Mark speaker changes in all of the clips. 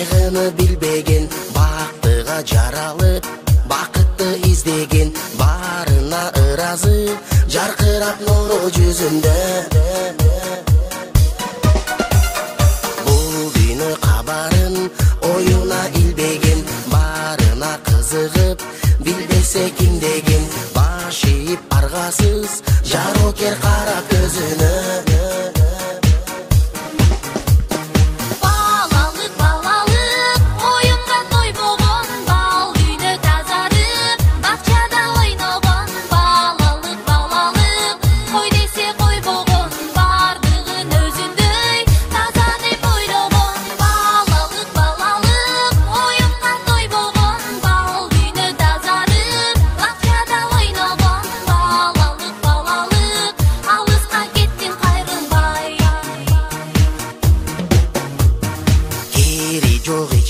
Speaker 1: кайгыны билбеген, бактыга жаралып бакытты издеген, барына ыразы жаркырап нуру жүзүндө. Бул дүйнө кабарын оюна илбеген, барына кызыгып билбесе ким деген, баш ийип аргасыз жарокер карап көзүнө.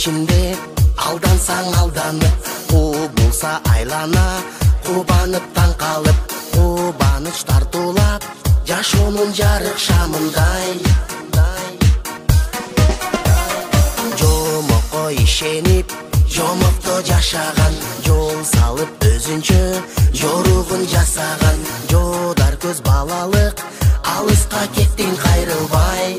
Speaker 1: İçinde aldansan aldanıp, bulsa aylana, kubanıp taң kalıp, kubanıç tартуулап, жашоонун жарык шамындай. Жомокко ишенип, жомокто жашаган, жол салып өзүнчө жоругун жасаган, жодар көз балалык, алыска кеттиң кайрылбай.